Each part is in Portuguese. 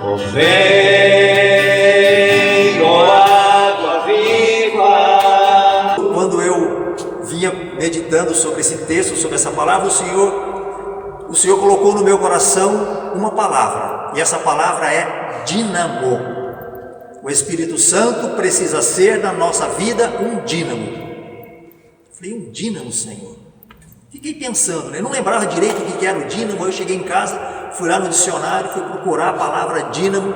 Oh, vem, ó água viva. Quando eu vinha meditando sobre esse texto, sobre essa palavra, o Senhor colocou no meu coração uma palavra, e essa palavra é dínamo. O Espírito Santo precisa ser na nossa vida um dínamo. Falei, um dínamo, Senhor? Fiquei pensando, né? Não lembrava direito o que era o dínamo. Eu cheguei em casa, fui lá no dicionário, fui procurar a palavra dínamo.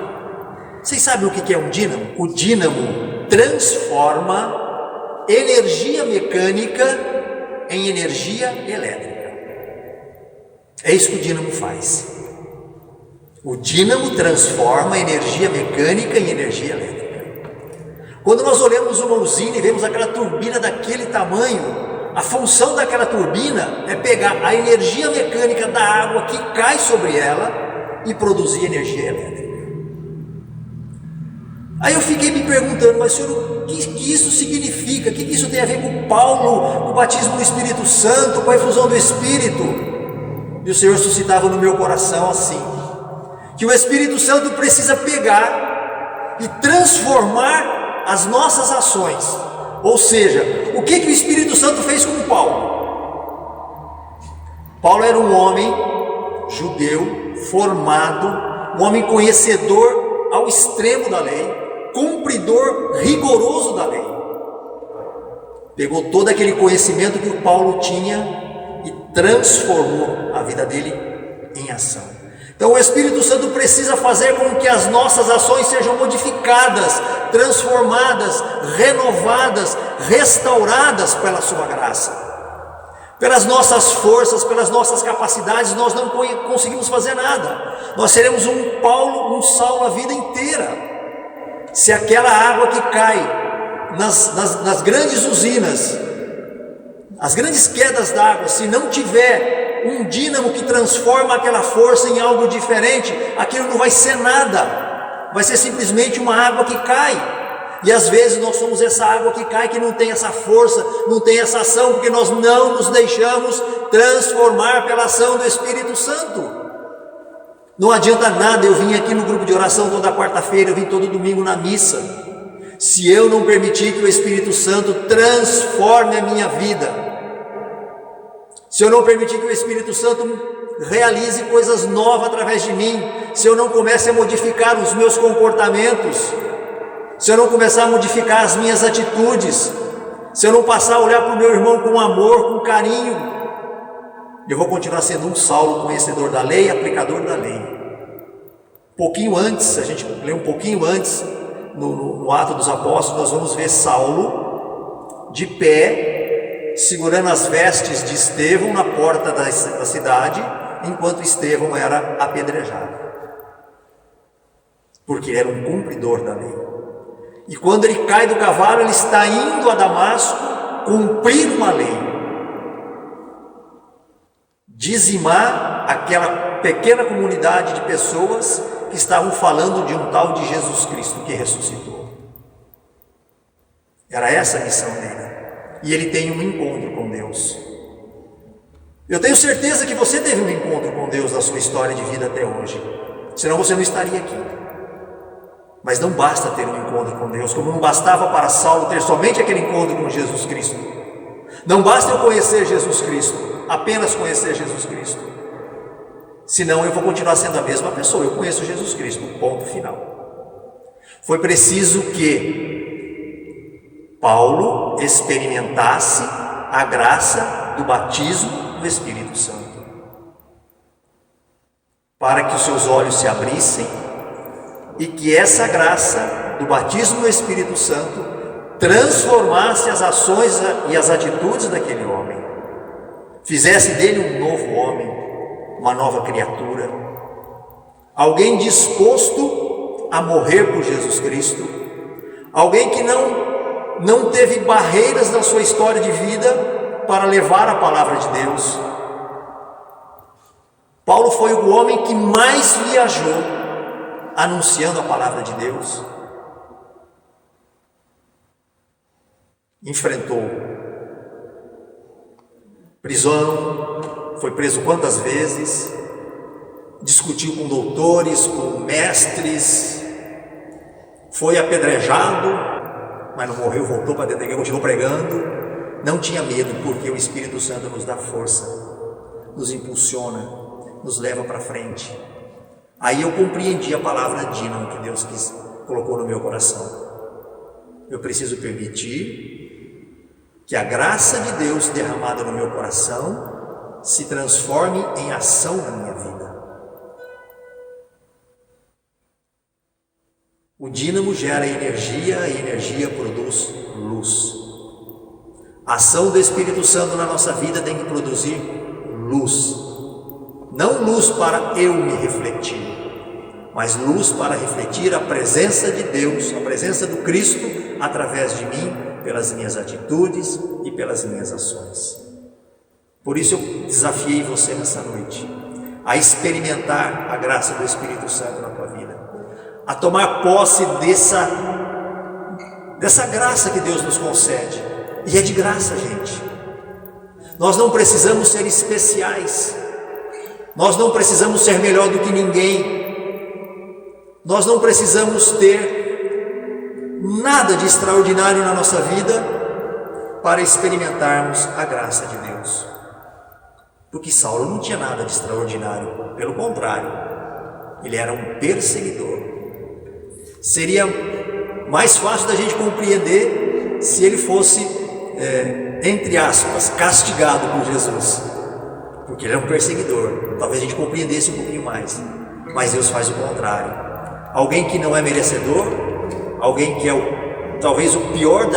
Vocês sabem o que é um dínamo? O dínamo transforma energia mecânica em energia elétrica. É isso que o dínamo faz. O dínamo transforma energia mecânica em energia elétrica. Quando nós olhamos uma usina e vemos aquela turbina daquele tamanho, a função daquela turbina é pegar a energia mecânica da água que cai sobre ela e produzir energia elétrica. Aí eu fiquei me perguntando, mas Senhor, o que isso significa? O que isso tem a ver com Paulo, com o batismo no Espírito Santo, com a efusão do Espírito? E o Senhor suscitava no meu coração assim, que o Espírito Santo precisa pegar e transformar as nossas ações. Ou seja, o que o Espírito Santo fez com Paulo? Paulo era um homem judeu, formado, um homem conhecedor ao extremo da lei, cumpridor rigoroso da lei. Pegou todo aquele conhecimento que o Paulo tinha e transformou a vida dele em ação. Então o Espírito Santo precisa fazer com que as nossas ações sejam modificadas, transformadas, renovadas, restauradas pela sua graça. Pelas nossas forças, pelas nossas capacidades, nós não conseguimos fazer nada. Nós seremos um Paulo, um Saulo a vida inteira. Se aquela água que cai nas grandes usinas, as grandes quedas d'água, se não tiver um dínamo que transforma aquela força em algo diferente, aquilo não vai ser nada, vai ser simplesmente uma água que cai. E às vezes nós somos essa água que cai, que não tem essa força, não tem essa ação, porque nós não nos deixamos transformar pela ação do Espírito Santo. Não adianta nada eu vim aqui no grupo de oração toda quarta-feira, eu vim todo domingo na missa, se eu não permitir que o Espírito Santo transforme a minha vida, se eu não permitir que o Espírito Santo realize coisas novas através de mim, se eu não comece a modificar os meus comportamentos, se eu não começar a modificar as minhas atitudes, se eu não passar a olhar para o meu irmão com amor, com carinho, eu vou continuar sendo um Saulo conhecedor da lei, aplicador da lei. Pouquinho antes, a gente lê um pouquinho antes, no Atos dos Apóstolos, nós vamos ver Saulo de pé, segurando as vestes de Estevão na porta da cidade, enquanto Estevão era apedrejado, porque era um cumpridor da lei. E quando ele cai do cavalo, ele está indo a Damasco cumprir uma lei, dizimar aquela pequena comunidade de pessoas que estavam falando de um tal de Jesus Cristo que ressuscitou. Era essa a missão dele. E ele tem um encontro com Deus. Eu tenho certeza que você teve um encontro com Deus na sua história de vida até hoje, senão você não estaria aqui. Mas não basta ter um encontro com Deus, como não bastava para Saulo ter somente aquele encontro com Jesus Cristo. Não basta eu conhecer Jesus Cristo, apenas conhecer Jesus Cristo, senão eu vou continuar sendo a mesma pessoa. Eu conheço Jesus Cristo, ponto final. Foi preciso que Paulo experimentasse a graça do batismo do Espírito Santo, para que os seus olhos se abrissem e que essa graça do batismo do Espírito Santo transformasse as ações e as atitudes daquele homem, fizesse dele um novo homem, uma nova criatura, alguém disposto a morrer por Jesus Cristo, alguém que não teve barreiras na sua história de vida para levar a palavra de Deus. Paulo foi o homem que mais viajou anunciando a palavra de Deus. Enfrentou prisão, foi preso quantas vezes, discutiu com doutores, com mestres, foi apedrejado, mas não morreu, voltou para dentro da igreja, continuou pregando. Não tinha medo, porque o Espírito Santo nos dá força, nos impulsiona, nos leva para frente. Aí eu compreendi a palavra dínamo que Deus colocou no meu coração. Eu preciso permitir que a graça de Deus derramada no meu coração se transforme em ação na minha vida. O dínamo gera energia, a energia produz luz. A ação do Espírito Santo na nossa vida tem que produzir luz. Não luz para eu me refletir, mas luz para refletir a presença de Deus, a presença do Cristo através de mim, pelas minhas atitudes e pelas minhas ações. Por isso eu desafiei você nessa noite a experimentar a graça do Espírito Santo na tua vida, a tomar posse dessa graça que Deus nos concede. E é de graça, gente. Nós não precisamos ser especiais, nós não precisamos ser melhor do que ninguém, nós não precisamos ter nada de extraordinário na nossa vida para experimentarmos a graça de Deus. Porque Saulo não tinha nada de extraordinário, pelo contrário, ele era um perseguidor. Seria mais fácil da gente compreender se ele fosse, entre aspas, castigado por Jesus, porque ele é um perseguidor. Talvez a gente compreendesse um pouquinho mais, mas Deus faz o contrário. Alguém que não é merecedor, alguém que é talvez o pior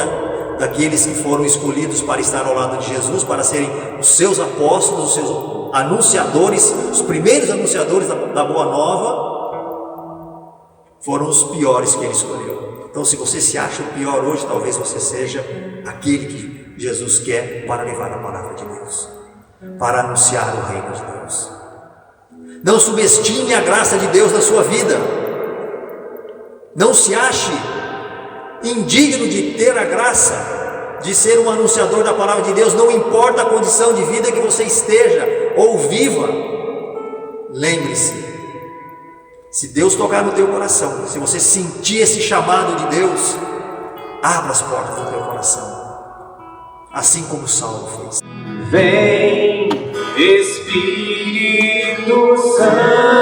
daqueles que foram escolhidos para estar ao lado de Jesus, para serem os seus apóstolos, os seus anunciadores, os primeiros anunciadores da Boa Nova, foram os piores que ele escolheu. Então, se você se acha o pior hoje, talvez você seja aquele que Jesus quer para levar a palavra de Deus, para anunciar o reino de Deus. Não subestime a graça de Deus na sua vida. Não se ache indigno de ter a graça de ser um anunciador da palavra de Deus, não importa a condição de vida que você esteja ou viva. Lembre-se, se Deus tocar no teu coração, se você sentir esse chamado de Deus, abra as portas do teu coração, assim como Saulo fez. Vem, Espírito Santo.